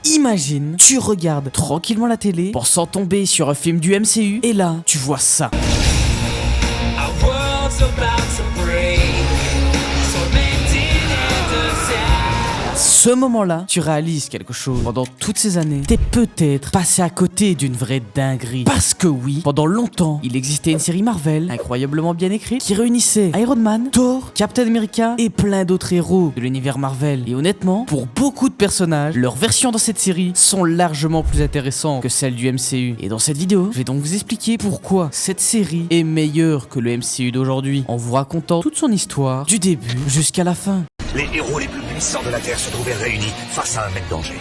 Imagine, tu regardes tranquillement la télé, pensant tomber sur un film du MCU, et là, tu vois ça. Our world's about to break. Ce moment-là, tu réalises quelque chose. Pendant toutes ces années, t'es peut-être passé à côté d'une vraie dinguerie. Parce que oui, pendant longtemps, il existait une série Marvel, incroyablement bien écrite, qui réunissait Iron Man, Thor, Captain America et plein d'autres héros de l'univers Marvel. Et honnêtement, pour beaucoup de personnages, leurs versions dans cette série sont largement plus intéressantes que celles du MCU. Et dans cette vidéo, je vais donc vous expliquer pourquoi cette série est meilleure que le MCU d'aujourd'hui, en vous racontant toute son histoire, du début jusqu'à la fin. Les héros les plus puissants de la Terre se trouvaient réunis face à un même danger.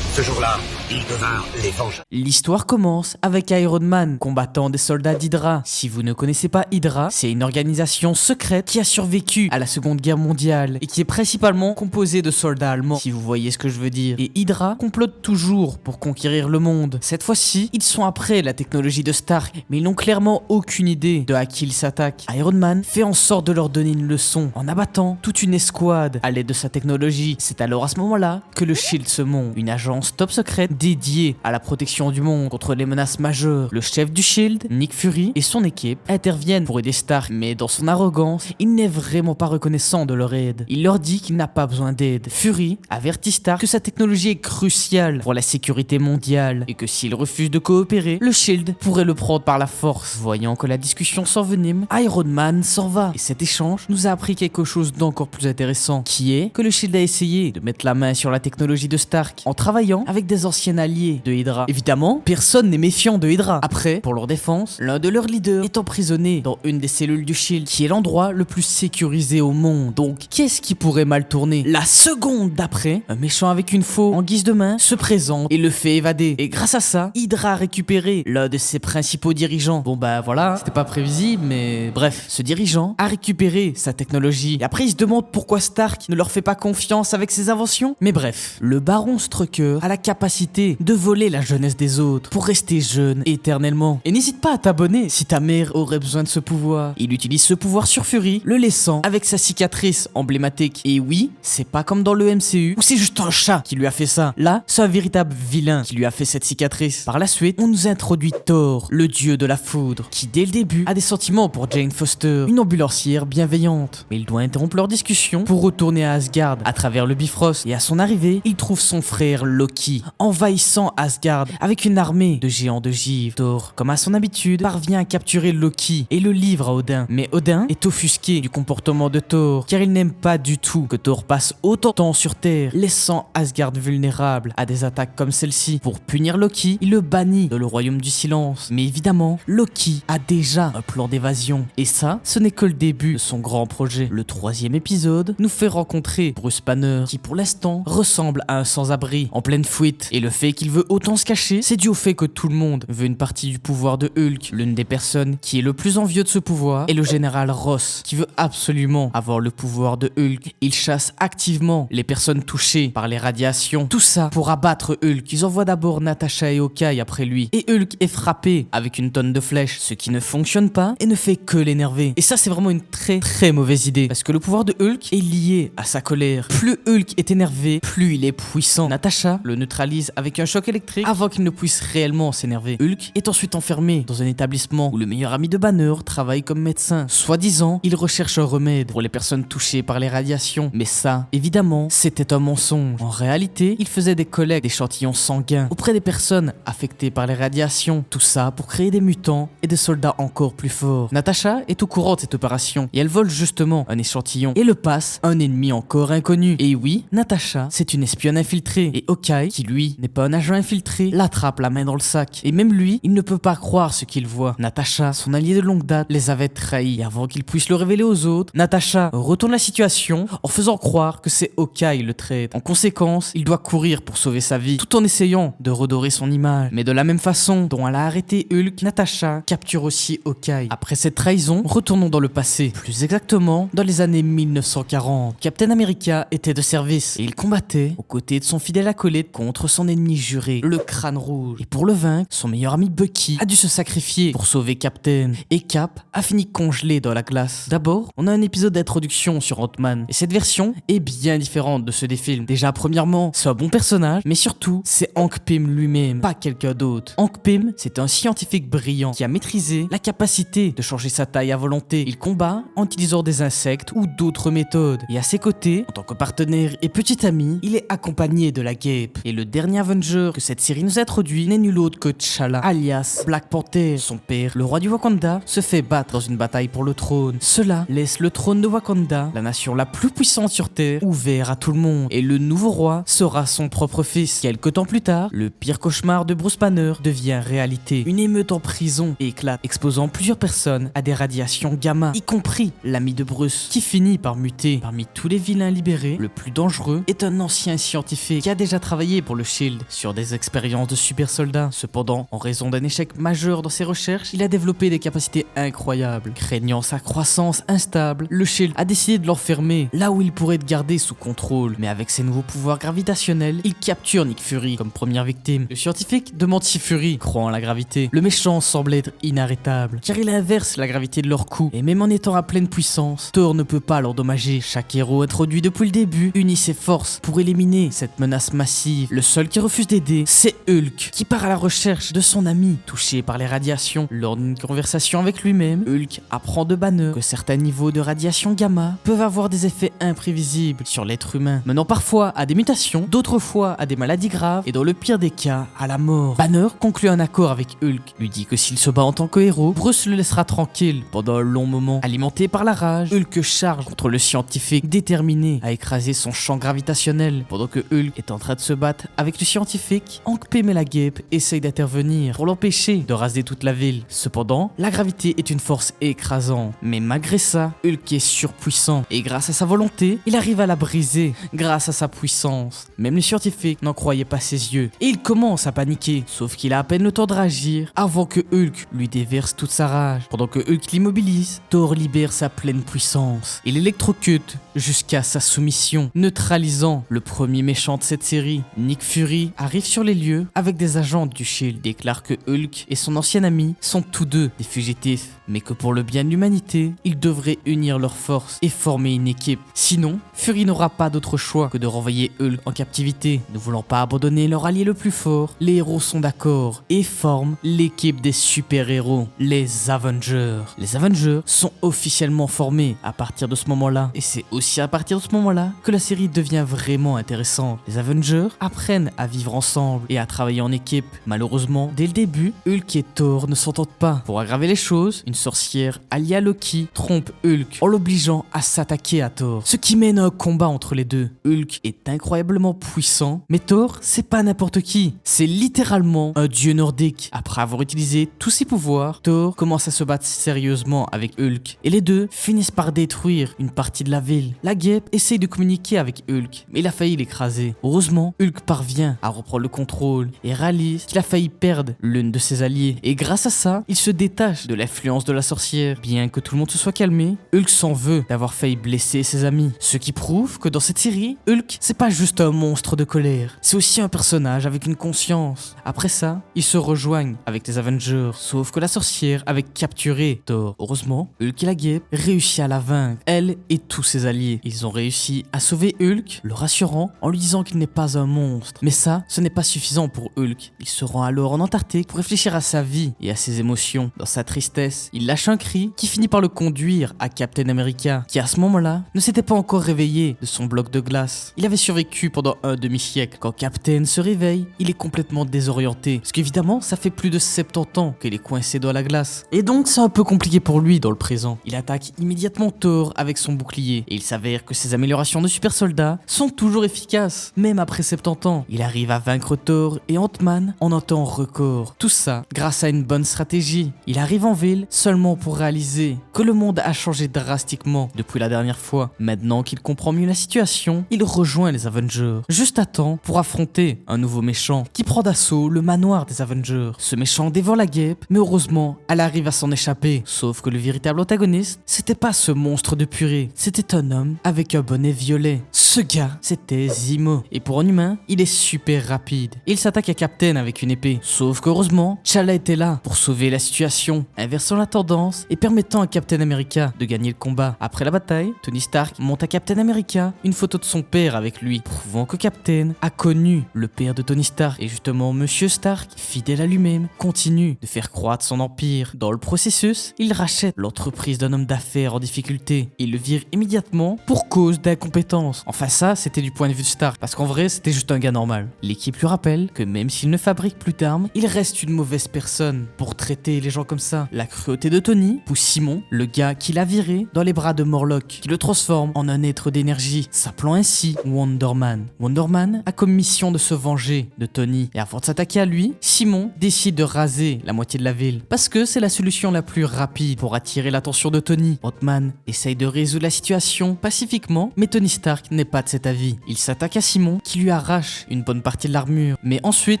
Ce jour-là, ils devinrent les Vengeurs. L'histoire commence avec Iron Man combattant des soldats d'Hydra. Si vous ne connaissez pas Hydra, c'est une organisation secrète qui a survécu à la Seconde Guerre mondiale et qui est principalement composée de soldats allemands, si vous voyez ce que je veux dire. Et Hydra complote toujours pour conquérir le monde. Cette fois-ci, ils sont après la technologie de Stark, mais ils n'ont clairement aucune idée de à qui ils s'attaquent. Iron Man fait en sorte de leur donner une leçon en abattant toute une escouade à l'aide de sa technologie. C'est alors à ce moment-là que le Shield se monte, une agence top secrète dédiée à la protection du monde contre les menaces majeures. Le chef du Shield, Nick Fury, et son équipe interviennent pour aider Stark, mais dans son arrogance, il n'est vraiment pas reconnaissant de leur aide. Il leur dit qu'il n'a pas besoin d'aide. Fury avertit Stark que sa technologie est cruciale pour la sécurité mondiale et que s'il refuse de coopérer, le Shield pourrait le prendre par la force. Voyant que la discussion s'envenime, Iron Man s'en va. Et cet échange nous a appris quelque chose d'encore plus intéressant, qui est que le Shield a essayé de mettre la main sur la technologie de Stark en travaillant avec des anciens alliés de Hydra. Évidemment, personne n'est méfiant de Hydra. Après, pour leur défense, l'un de leurs leaders est emprisonné dans une des cellules du Shield, qui est l'endroit le plus sécurisé au monde. Donc, qu'est-ce qui pourrait mal tourner? La seconde d'après, un méchant avec une faux en guise de main se présente et le fait évader. Et grâce à ça, Hydra a récupéré l'un de ses principaux dirigeants. Bon bah voilà, c'était pas prévisible, mais bref. Ce dirigeant a récupéré sa technologie. Et après, il se demande pourquoi Stark ne leur fait pas confiance avec ses inventions. Mais bref, le baron Strucker a la capacité de voler la jeunesse des autres pour rester jeune éternellement. Et n'hésite pas à t'abonner si ta mère aurait besoin de ce pouvoir. Il utilise ce pouvoir sur Fury, le laissant avec sa cicatrice emblématique. Et oui, c'est pas comme dans le MCU où c'est juste un chat qui lui a fait ça. Là, c'est un véritable vilain qui lui a fait cette cicatrice. Par la suite, on nous introduit Thor, le dieu de la foudre, qui dès le début a des sentiments pour Jane Foster, une ambulancière bienveillante. Mais il doit interrompre leur discussion pour retourner à Asgard à travers le Bifrost. Et à son arrivée, il trouve son frère Loki, envahissant Asgard avec une armée de géants de givre. Thor, comme à son habitude, parvient à capturer Loki et le livre à Odin. Mais Odin est offusqué du comportement de Thor, car il n'aime pas du tout que Thor passe autant de temps sur Terre, laissant Asgard vulnérable à des attaques comme celle-ci. Pour punir Loki, il le bannit de le royaume du silence. Mais évidemment, Loki a déjà un plan d'évasion. Et ça, ce n'est que le début de son grand projet. Le troisième épisode nous fait rencontrer Bruce Banner, qui pour l'instant ressemble à un sans-abri en pleine fuite. Et le fait qu'il veut autant se cacher, c'est dû au fait que tout le monde veut une partie du pouvoir de Hulk. L'une des personnes qui est le plus envieux de ce pouvoir est le général Ross, qui veut absolument avoir le pouvoir de Hulk. Il chasse activement les personnes touchées par les radiations. Tout ça pour abattre Hulk. Ils envoient d'abord Natasha et Hawkeye après lui. Et Hulk est frappé avec une tonne de flèches, ce qui ne fonctionne pas et ne fait que l'énerver. Et ça, c'est vraiment une très mauvaise idée, parce que le pouvoir de Hulk est lié à sa colère. Plus Hulk est énervé, plus il est puissant. Natasha le neutralise avec un choc électrique avant qu'il ne puisse réellement s'énerver. Hulk est ensuite enfermé dans un établissement où le meilleur ami de Banner travaille comme médecin. Soi-disant, il recherche un remède pour les personnes touchées par les radiations. Mais ça, évidemment, c'était un mensonge. En réalité, il faisait des collectes d'échantillons sanguins auprès des personnes affectées par les radiations. Tout ça pour créer des mutants et des soldats encore plus forts. Natasha est au courant de cette opération et elle vole justement un échantillon et le passe à un ennemi encore inconnu. Et oui, Natasha, c'est une espionne infiltrée. Et Hawkeye, qui lui n'est pas un agent infiltré, l'attrape la main dans le sac. Et même lui, il ne peut pas croire ce qu'il voit. Natasha, son allié de longue date, les avait trahis. Et avant qu'il puisse le révéler aux autres, Natasha retourne la situation en faisant croire que c'est Hawkeye le traître. En conséquence, il doit courir pour sauver sa vie, tout en essayant de redorer son image. Mais de la même façon dont elle a arrêté Hulk, Natasha capture aussi Hawkeye. Après cette trahison, retournons dans le passé. Plus exactement, dans les années 1940. Captain America était de service et il combattait aux côtés de son fidèle acolyte contre son ennemi juré, le Crâne Rouge. Et pour le vaincre, son meilleur ami Bucky a dû se sacrifier pour sauver Captain. Et Cap a fini congelé dans la glace. D'abord, on a un épisode d'introduction sur Ant-Man. Et cette version est bien différente de ceux des films. Déjà, premièrement, c'est un bon personnage, mais surtout, c'est Hank Pym lui-même, pas quelqu'un d'autre. Hank Pym, c'est un scientifique brillant qui a maîtrisé la capacité de changer sa taille à volonté. Il combat en utilisant des insectes ou d'autres méthodes. Et à ses côtés, en tant que partenaire et petit ami, il est accompagné de la Guêpe. Et le dernier Avenger que cette série nous introduit n'est nul autre que T'Challa, alias Black Panther. Son père, le roi du Wakanda, se fait battre dans une bataille pour le trône. Cela laisse le trône de Wakanda, la nation la plus puissante sur Terre, ouvert à tout le monde. Et le nouveau roi sera son propre fils. Quelque temps plus tard, le pire cauchemar de Bruce Banner devient réalité. Une émeute en prison éclate, exposant plusieurs personnes à des radiations gamma, y compris l'ami de Bruce, qui finit par muter. Parmi tous les vilains libérés, le plus dangereux est un ancien scientifique qui a déjà travaillé pour le SHIELD sur des expériences de super soldats. Cependant, en raison d'un échec majeur dans ses recherches, il a développé des capacités incroyables. Craignant sa croissance instable, le SHIELD a décidé de l'enfermer là où il pourrait être gardé sous contrôle. Mais avec ses nouveaux pouvoirs gravitationnels, il capture Nick Fury comme première victime. Le scientifique demande si Fury croit en la gravité. Le méchant semble être inarrêtable, car il inverse la gravité de leur coup. Et même en étant à pleine puissance, Thor ne peut pas l'endommager. Chaque héros introduit depuis le début unit ses forces pour éliminer cette menace massive. Le seul qui refuse d'aider, c'est Hulk, qui part à la recherche de son ami, touché par les radiations. Lors d'une conversation avec lui-même, Hulk apprend de Banner que certains niveaux de radiation gamma peuvent avoir des effets imprévisibles sur l'être humain, menant parfois à des mutations, d'autres fois à des maladies graves, et dans le pire des cas, à la mort. Banner conclut un accord avec Hulk, lui dit que s'il se bat en tant que héros, Bruce le laissera tranquille pendant un long moment. Alimenté par la rage, Hulk charge contre le scientifique, déterminé à écraser son champ gravitationnel. Pendant que Hulk est en train de se battre avec le scientifique, Hank Pym et la Guêpe essayent d'intervenir pour l'empêcher de raser toute la ville. Cependant, la gravité est une force écrasante, mais malgré ça, Hulk est surpuissant, et grâce à sa volonté, il arrive à la briser grâce à sa puissance. Même le scientifique n'en croyait pas ses yeux, et il commence à paniquer, sauf qu'il a à peine le temps de réagir avant que Hulk lui déverse toute sa rage. Pendant que Hulk l'immobilise, Thor libère sa pleine puissance. Il électrocute jusqu'à sa soumission, neutralisant le premier méchant de cette série. Nick Fury arrive sur les lieux avec des agents du SHIELD, déclare que Hulk et son ancien ami sont tous deux des fugitifs, mais que pour le bien de l'humanité, ils devraient unir leurs forces et former une équipe. Sinon, Fury n'aura pas d'autre choix que de renvoyer Hulk en captivité. Ne voulant pas abandonner leur allié le plus fort, les héros sont d'accord et forment l'équipe des super-héros, les Avengers. Les Avengers sont officiellement formés à partir de ce moment-là, et c'est aussi à partir de ce moment-là que la série devient vraiment intéressante. Les Avengers apprennent à vivre ensemble et à travailler en équipe. Malheureusement, dès le début, Hulk et Thor ne s'entendent pas. Pour aggraver les choses, une sorcière alliée à Loki trompe Hulk en l'obligeant à s'attaquer à Thor, ce qui mène à un combat entre les deux. Hulk est incroyablement puissant, mais Thor, c'est pas n'importe qui, c'est littéralement un dieu nordique. Après avoir utilisé tous ses pouvoirs, Thor commence à se battre sérieusement avec Hulk, et les deux finissent par détruire une partie de la ville. La Guêpe essaye de communiquer avec Hulk, mais il a failli l'écraser. Heureusement, Hulk parvient à reprendre le contrôle et réalise qu'il a failli perdre l'une de ses alliés, et grâce à ça, il se détache de l'influence de la sorcière. Bien que tout le monde se soit calmé, Hulk s'en veut d'avoir failli blesser ses amis, ce qui prouve que dans cette série, Hulk, c'est pas juste un monstre de colère, c'est aussi un personnage avec une conscience. Après ça, ils se rejoignent avec les Avengers, sauf que la sorcière avait capturé Thor. Heureusement, Hulk et la Guêpe réussissent à la vaincre, elle et tous ses alliés. Ils ont réussi à sauver Hulk, le rassurant en lui disant qu'il n'est pas un monstre. Mais ça, ce n'est pas suffisant pour Hulk. Il se rend alors en Antarctique pour réfléchir à sa vie et à ses émotions. Dans sa tristesse, il lâche un cri qui finit par le conduire à Captain America, qui à ce moment-là ne s'était pas encore réveillé de son bloc de glace. Il avait survécu pendant un demi-siècle. Quand Captain se réveille, il est complètement désorienté, parce qu'évidemment, ça fait plus de 70 ans qu'il est coincé dans la glace. Et donc, c'est un peu compliqué pour lui dans le présent. Il attaque immédiatement Thor avec son bouclier, et il s'avère que ses améliorations de super soldat sont toujours efficaces, même après 70 ans. Il arrive à vaincre Thor et Ant-Man en un temps record. Tout ça grâce à une bonne stratégie. Il arrive en ville, seul seulement pour réaliser que le monde a changé drastiquement depuis la dernière fois. Maintenant qu'il comprend mieux la situation, il rejoint les Avengers, juste à temps pour affronter un nouveau méchant qui prend d'assaut le manoir des Avengers. Ce méchant dévore la guêpe, mais heureusement, elle arrive à s'en échapper. Sauf que le véritable antagoniste, c'était pas ce monstre de purée, c'était un homme avec un bonnet violet. Ce gars, c'était Zemo. Et pour un humain, il est super rapide. Il s'attaque à Captain avec une épée. Sauf qu'heureusement, T'Challa était là pour sauver la situation, inversant la tendance et permettant à Captain America de gagner le combat. Après la bataille, Tony Stark monte à Captain America une photo de son père avec lui, prouvant que Captain a connu le père de Tony Stark. Et justement, Monsieur Stark, fidèle à lui-même, continue de faire croître son empire. Dans le processus, il rachète l'entreprise d'un homme d'affaires en difficulté. Il le vire immédiatement pour cause d'incompétence. Enfin ça, c'était du point de vue de Stark, parce qu'en vrai, c'était juste un gars normal. L'équipe lui rappelle que même s'il ne fabrique plus d'armes, il reste une mauvaise personne pour traiter les gens comme ça. La cruauté de Tony pousse Simon, le gars qui l'a viré, dans les bras de Morlock, qui le transforme en un être d'énergie, s'appelant ainsi Wonder Man. Wonder Man a comme mission de se venger de Tony, et avant de s'attaquer à lui, Simon décide de raser la moitié de la ville, parce que c'est la solution la plus rapide pour attirer l'attention de Tony. Ant-Man essaye de résoudre la situation pacifiquement, mais Tony Stark n'est pas de cet avis. Il s'attaque à Simon, qui lui arrache une bonne partie de l'armure, mais ensuite,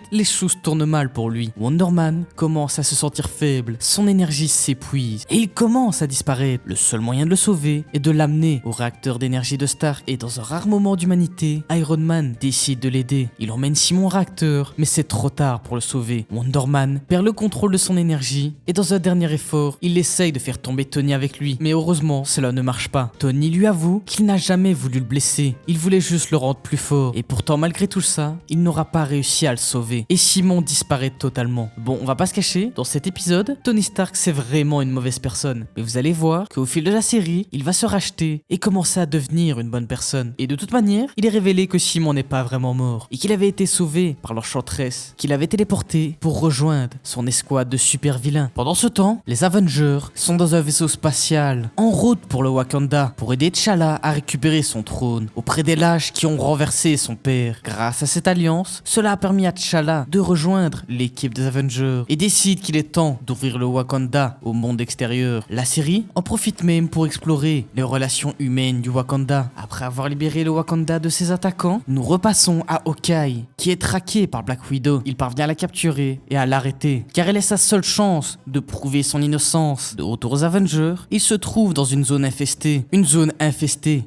les choses tournent mal pour lui. Wonder Man commence à se sentir faible, son énergie s'épuise, et il commence à disparaître. Le seul moyen de le sauver est de l'amener au réacteur d'énergie de Stark, et dans un rare moment d'humanité, Iron Man décide de l'aider. Il emmène Simon au réacteur, mais c'est trop tard pour le sauver. Wonder Man perd le contrôle de son énergie, et dans un dernier effort, il essaye de faire tomber Tony avec lui, mais heureusement, cela ne marche pas. Tony lui avoue qu'il n'a jamais voulu le blesser, il voulait juste le rendre plus fort, et pourtant malgré tout ça, il n'aura pas réussi à le sauver, et Simon disparaît totalement. Bon, on va pas se cacher, dans cet épisode, Tony Stark c'est vraiment une mauvaise personne, mais vous allez voir qu'au fil de la série, il va se racheter et commencer à devenir une bonne personne. Et de toute manière, il est révélé que Simon n'est pas vraiment mort, et qu'il avait été sauvé par l'Enchantress, qu'il avait téléporté pour rejoindre son escouade de super vilains. Pendant ce temps, les Avengers sont dans un vaisseau spatial, en route pour le Wakanda, pour aider T'Challa à récupérer son trône, auprès des lâches qui ont renversé son père. Grâce à cette alliance, cela a permis à T'Challa de rejoindre l'équipe des Avengers, et décide qu'il est temps d'ouvrir le Wakanda au monde extérieur. La série en profite même pour explorer les relations humaines du Wakanda. Après avoir libéré le Wakanda de ses attaquants, nous repassons à Hawkeye, qui est traqué par Black Widow. Il parvient à la capturer et à l'arrêter, car elle est sa seule chance de prouver son innocence. De retour aux Avengers, il se trouve dans une zone infestée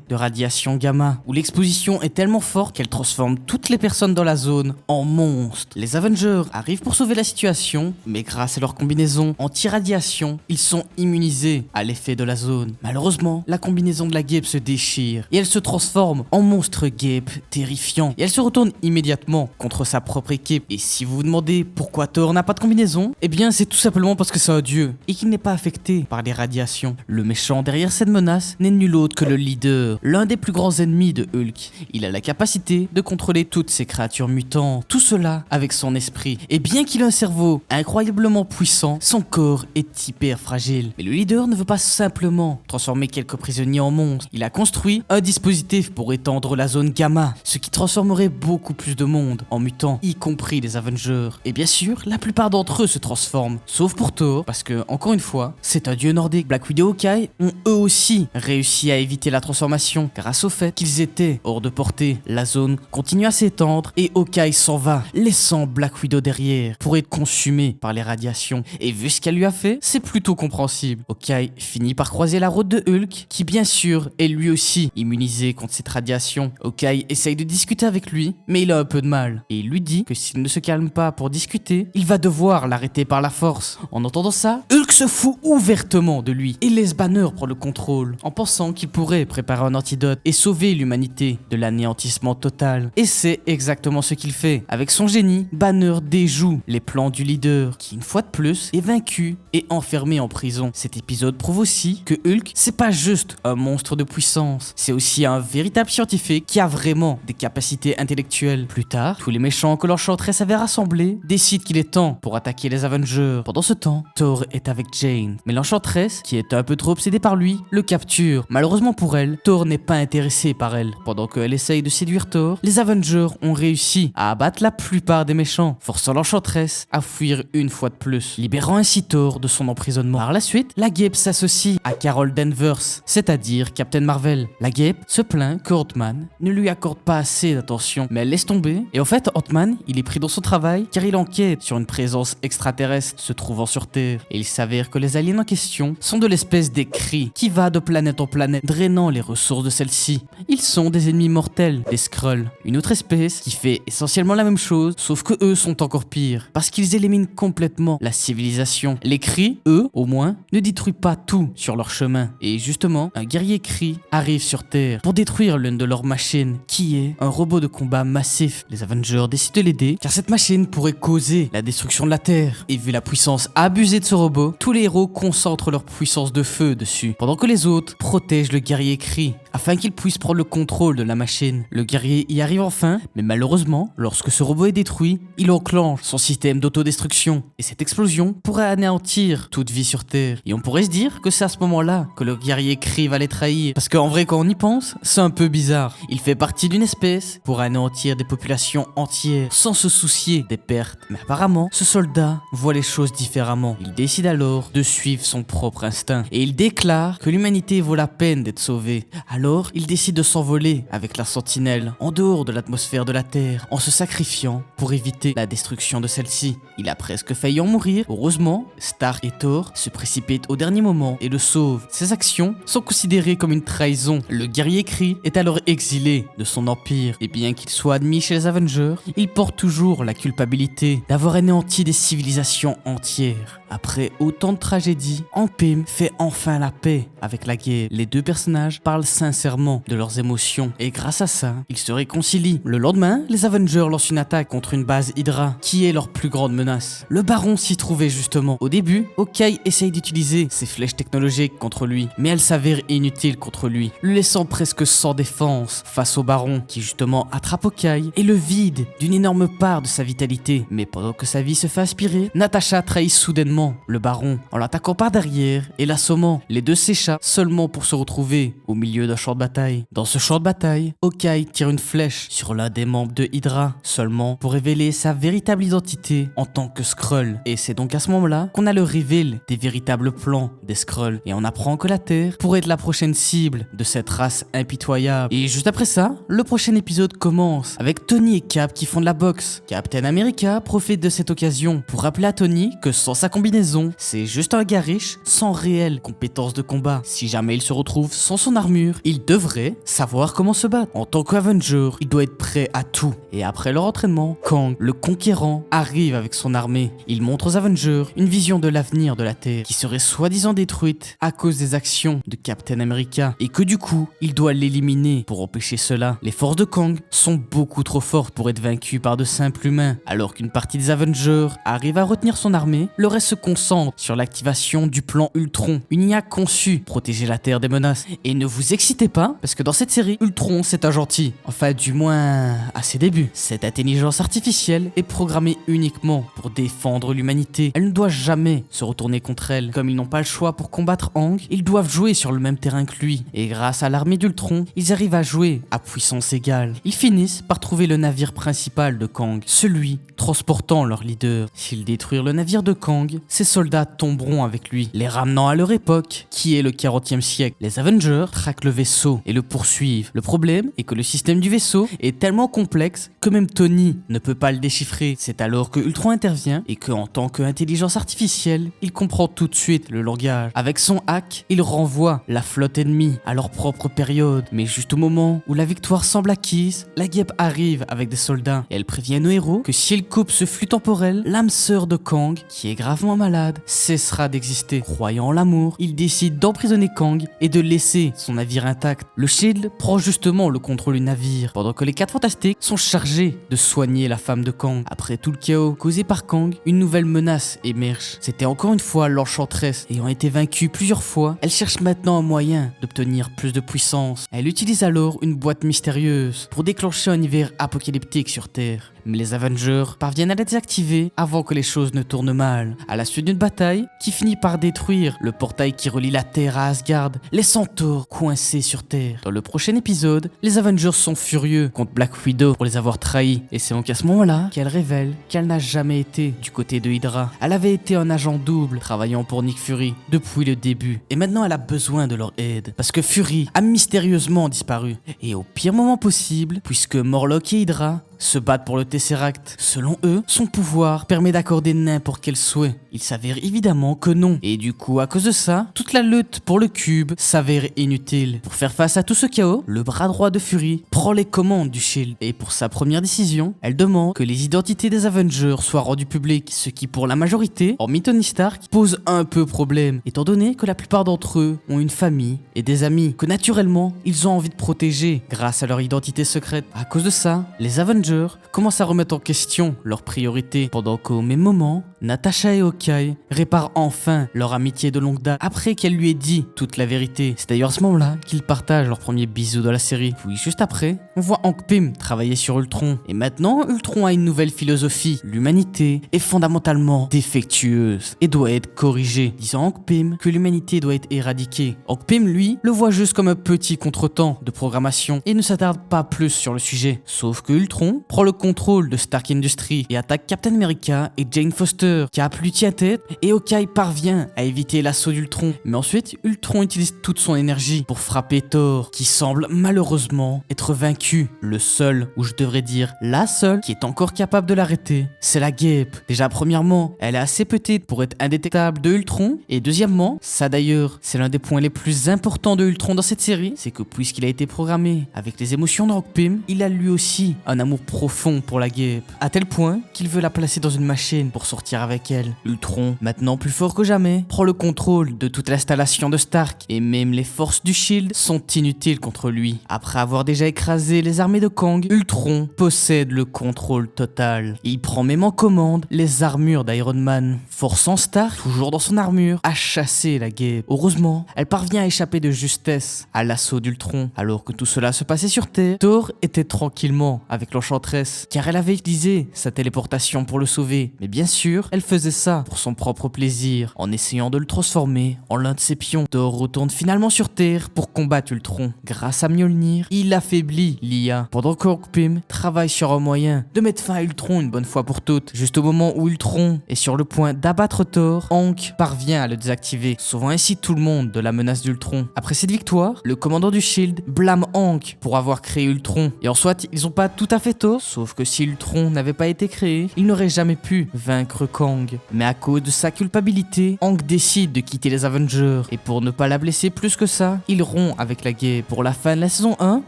de radiation gamma, où l'exposition est tellement forte qu'elle transforme toutes les personnes dans la zone en monstres. Les Avengers arrivent pour sauver la situation, mais grâce à leur combinaison anti-radiation, ils sont immunisés à l'effet de la zone. Malheureusement, la combinaison de la guêpe se déchire, et elle se transforme en monstre guêpe terrifiant, et elle se retourne immédiatement contre sa propre équipe. Et si vous vous demandez pourquoi Thor n'a pas de combinaison, eh bien c'est tout simplement parce que c'est un dieu, et qu'il n'est pas affecté par les radiations. Le méchant derrière cette menace n'est nul autre que le leader, l'un des plus grands ennemis de Hulk. Il a la capacité de contrôler toutes ces créatures mutantes, tout cela avec son esprit. Et bien qu'il ait un cerveau incroyablement puissant, son corps est hyper fragile. Mais le leader ne veut pas simplement transformer quelques prisonniers en monstres. Il a construit un dispositif pour étendre la zone gamma, ce qui transformerait beaucoup plus de monde en mutants, y compris les Avengers. Et bien sûr, la plupart d'entre eux se transforment, sauf pour Thor, parce que, encore une fois, c'est un dieu nordique. Black Widow et Hawkeye ont eux aussi réussi à éviter la transformation, grâce au fait qu'ils étaient hors de portée. La zone continue à s'étendre et Hawkeye s'en va, laissant Black Widow derrière pour être consumé par les radiations. Et vu ce qu'elle lui a fait, c'est plutôt compréhensible. Hawkeye finit par croiser la route de Hulk, qui bien sûr est lui aussi immunisé contre cette radiation. Hawkeye essaye de discuter avec lui, mais il a un peu de mal. Et il lui dit que s'il ne se calme pas pour discuter, il va devoir l'arrêter par la force. En entendant ça, Hulk se fout ouvertement de lui et laisse Banner prendre le contrôle, en pensant qu'il pourrait préparer un antidote et sauver l'humanité de l'anéantissement total. Et c'est exactement ce qu'il fait. Avec son génie, Banner déjoue les plans du leader, qui une fois de plus est vaincu et enfermé en prison. Cet épisode prouve aussi que Hulk, c'est pas juste un monstre de puissance, c'est aussi un véritable scientifique qui a vraiment des capacités intellectuelles. Plus tard, tous les méchants que l'Enchantress avait rassemblés décident qu'il est temps pour attaquer les Avengers. Pendant ce temps, Thor est avec Jane. Mais l'enchanteresse, qui est un peu trop obsédée par lui, le capture. Malheureusement pour elle, Thor n'est pas intéressé par elle. Pendant qu'elle essaye de séduire Thor, les Avengers ont réussi à abattre la plupart des méchants, forçant l'enchanteresse à fuir une fois de plus, libérant ainsi Thor de son emprisonnement. Par la suite, la guêpe s'associe à Carol Danvers, c'est-à-dire Captain Marvel. La guêpe se plaint que Ant-Man ne lui accorde pas assez d'attention, mais elle laisse tomber. Et en fait, Ant-Man, il est pris dans son travail car il enquête sur une présence extraterrestre se trouvant sur Terre. Et il s'avère que les aliens en question sont de l'espèce des Kree qui va de planète en planète, drainant les ressources de celle-ci. Ils sont des ennemis mortels, des Skrulls, une autre espèce qui fait essentiellement la même chose, sauf que eux sont encore pires, parce qu'ils éliminent complètement la civilisation. Les Kree, eux, au moins, ne détruisent pas tout sur leur chemin. Et justement, un guerrier Kree arrive sur Terre pour détruire l'une de leurs machines, qui est un robot de combat massif. Les Avengers décident de l'aider, car cette machine pourrait causer la destruction de la Terre. Et vu la puissance abusée de ce robot, tous les héros concentrent leur puissance de feu dessus, pendant que les autres protègent le guerrier Kree, afin qu'il puisse prendre le contrôle de la machine. Le guerrier y arrive enfin, mais malheureusement, lorsque ce robot est détruit, il enclenche son système d'autodestruction. Et cette explosion pourrait anéantir toute vie sur Terre. Et on pourrait se dire que c'est à ce moment-là que le guerrier Kree va les trahir. Parce qu'en vrai, quand on y pense, c'est un peu bizarre. Il fait partie d'une espèce pour anéantir des populations entières sans se soucier des pertes. Mais apparemment, ce soldat voit les choses différemment. Il décide alors de suivre son propre instinct. Et il déclare que l'humanité vaut la peine d'être sauvée. Alors, il décide de s'envoler avec la sentinelle en dehors de l'atmosphère de la Terre, en se sacrifiant pour éviter la destruction de celle-ci. Il a presque failli en mourir. Heureusement, Stark et Thor se précipitent au dernier moment et le sauvent. Ces actions sont considérées comme une trahison. Le guerrier Kree est alors exilé de son empire, et bien qu'il soit admis chez les Avengers, il porte toujours la culpabilité d'avoir anéanti des civilisations entières. Après autant de tragédies, Pym fait enfin la paix avec la guerre. Les deux personnages parlent sincèrement de leurs émotions, et grâce à ça, ils se réconcilient. Le lendemain, les Avengers lancent une attaque contre une base Hydra, qui est leur plus grande menace. Le Baron s'y trouvait justement. Au début, Hawkeye essaye d'utiliser ses flèches technologiques contre lui, mais elles s'avèrent inutiles contre lui, le laissant presque sans défense face au Baron, qui justement attrape Hawkeye et le vide d'une énorme part de sa vitalité. Mais pendant que sa vie se fait aspirer, Natasha trahit soudainement le Baron en l'attaquant par derrière et l'assommant. Les deux s'échappent seulement pour se retrouver au milieu d'un champ de bataille. Dans ce champ de bataille, Hawkeye tire une flèche sur l'un des membres de Hydra, seulement pour révéler sa véritable identité en tant que Skrull. Et c'est donc à ce moment-là qu'on a le reveal des véritables plans des Skrulls, et on apprend que la Terre pourrait être la prochaine cible de cette race impitoyable. Et juste après ça, le prochain épisode commence avec Tony et Cap qui font de la boxe. Captain America profite de cette occasion pour rappeler à Tony que sans sa combinaison, c'est juste un gars riche sans réelle compétence de combat. Si jamais il se retrouve sans son armure, il devrait savoir comment se battre. En tant qu'Avenger, il doit être prêt à tout. Et après leur entraînement, Kang, le conquérant, arrive avec son armée. Il montre aux Avengers une vision de l'avenir de la Terre qui serait soi-disant détruite à cause des actions de Captain America, et que du coup, il doit l'éliminer pour empêcher cela. Les forces de Kang sont beaucoup trop fortes pour être vaincues par de simples humains. Alors qu'une partie des Avengers arrive à retenir son armée, le reste se concentre sur l'activation du plan Ultron, une IA conçue pour protéger la Terre des menaces. Et ne vous excitez pas, parce que dans cette série, Ultron c'est un gentil. Enfin, du moins, à ses débuts. Cette intelligence artificielle est programmée uniquement pour défendre l'humanité. Elle ne doit jamais se retourner contre elle. Comme ils n'ont pas le choix pour combattre Kang, ils doivent jouer sur le même terrain que lui. Et grâce à l'armée d'Ultron, ils arrivent à jouer à puissance égale. Ils finissent par trouver le navire principal de Kang, celui transportant leur leader. S'ils détruisent le navire de Kang, ses soldats tomberont avec lui, les ramenant à leur époque, qui est le 40e siècle. Les Avengers traquent le vaisseau et le poursuivent. Le problème est que le système du vaisseau est tellement complexe que même Tony ne peut pas le déchiffrer. C'est alors que Ultron intervient et que, en tant qu'intelligence artificielle, il comprend tout de suite le langage. Avec son hack, il renvoie la flotte ennemie à leur propre période. Mais juste au moment où la victoire semble acquise, la guêpe arrive avec des soldats et elle prévient nos héros que si elle coupe ce flux temporel, l'âme sœur de Kang, qui est gravement malade, cessera d'exister. Croyant en l'amour, il décide d'emprisonner Kang et de laisser son navire intact. Le Shield prend justement le contrôle du navire, pendant que les 4 Fantastiques sont chargés de soigner la femme de Kang. Après tout le chaos causé par Kang, une nouvelle menace émerge. C'était encore une fois l'Enchanteresse. Ayant été vaincue plusieurs fois, elle cherche maintenant un moyen d'obtenir plus de puissance. Elle utilise alors une boîte mystérieuse pour déclencher un hiver apocalyptique sur Terre. mais les Avengers parviennent à les désactiver avant que les choses ne tournent mal. À la suite d'une bataille qui finit par détruire le portail qui relie la Terre à Asgard, laissant Thor coincé sur Terre. Dans le prochain épisode, les Avengers sont furieux contre Black Widow pour les avoir trahis, et c'est donc à ce moment-là qu'elle révèle qu'elle n'a jamais été du côté de Hydra. Elle avait été un agent double travaillant pour Nick Fury depuis le début, et maintenant elle a besoin de leur aide, parce que Fury a mystérieusement disparu, et au pire moment possible, puisque Morlock et Hydra se battent pour le Tesseract. Selon eux, son pouvoir permet d'accorder n'importe quel souhait. Il s'avère évidemment que non. Et du coup, à cause de ça, toute la lutte pour le cube s'avère inutile. Pour faire face à tout ce chaos, le bras droit de Fury prend les commandes du Shield. Et pour sa première décision, elle demande que les identités des Avengers soient rendues publiques, ce qui pour la majorité, hormis Tony Stark, pose un peu problème, étant donné que la plupart d'entre eux ont une famille et des amis que naturellement, ils ont envie de protéger grâce à leur identité secrète. À cause de ça, les Avengers commencent à remettre en question leurs priorités, pendant qu'au même moment, Natasha et Hawkeye réparent enfin leur amitié de longue date après qu'elle lui ait dit toute la vérité. C'est d'ailleurs à ce moment-là qu'ils partagent leur premier bisou de la série. Puis juste après, on voit Hank Pym travailler sur Ultron. Et maintenant, Ultron a une nouvelle philosophie. L'humanité est fondamentalement défectueuse et doit être corrigée, disant Hank Pym que l'humanité doit être éradiquée. Hank Pym, lui, le voit juste comme un petit contretemps de programmation et ne s'attarde pas plus sur le sujet. Sauf que Ultron prend le contrôle de Stark Industries et attaque Captain America et Jane Foster, qui a plus tient tête, et Hawkeye parvient à éviter l'assaut d'Ultron. Mais ensuite, Ultron utilise toute son énergie pour frapper Thor, qui semble malheureusement être vaincu. Le seul, ou je devrais dire la seule, qui est encore capable de l'arrêter, c'est la guêpe. Déjà, premièrement, elle est assez petite pour être indétectable de Ultron, et deuxièmement, ça d'ailleurs, c'est l'un des points les plus importants de Ultron dans cette série, c'est que puisqu'il a été programmé avec les émotions de Hank Pym, il a lui aussi un amour profond pour la guêpe, à tel point qu'il veut la placer dans une machine pour sortir avec elle. Ultron, maintenant plus fort que jamais, prend le contrôle de toute l'installation de Stark, et même les forces du Shield sont inutiles contre lui. Après avoir déjà écrasé les armées de Kang, Ultron possède le contrôle total. Il prend même en commande les armures d'Iron Man, forçant Stark, toujours dans son armure, à chasser la guêpe. Heureusement, elle parvient à échapper de justesse à l'assaut d'Ultron. Alors que tout cela se passait sur Terre, Thor était tranquillement avec l'Enchantress, car elle avait utilisé sa téléportation pour le sauver. Mais bien sûr, elle faisait ça pour son propre plaisir, en essayant de le transformer en l'un de ses pions. Thor retourne finalement sur Terre pour combattre Ultron. Grâce à Mjolnir, il affaiblit l'IA, pendant que Hank Pym travaille sur un moyen de mettre fin à Ultron une bonne fois pour toutes. Juste au moment où Ultron est sur le point d'abattre Thor, Hank parvient à le désactiver, sauvant ainsi tout le monde de la menace d'Ultron. Après cette victoire, le commandant du Shield blâme Hank pour avoir créé Ultron, et en soit, ils ont pas tout à fait tort, sauf que si Ultron n'avait pas été créé, il n'aurait jamais pu vaincre Kang. Mais à cause de sa culpabilité, Hank décide de quitter les Avengers, et pour ne pas la blesser plus que ça, il rompt avec la guêpe. Pour la fin de la saison 1,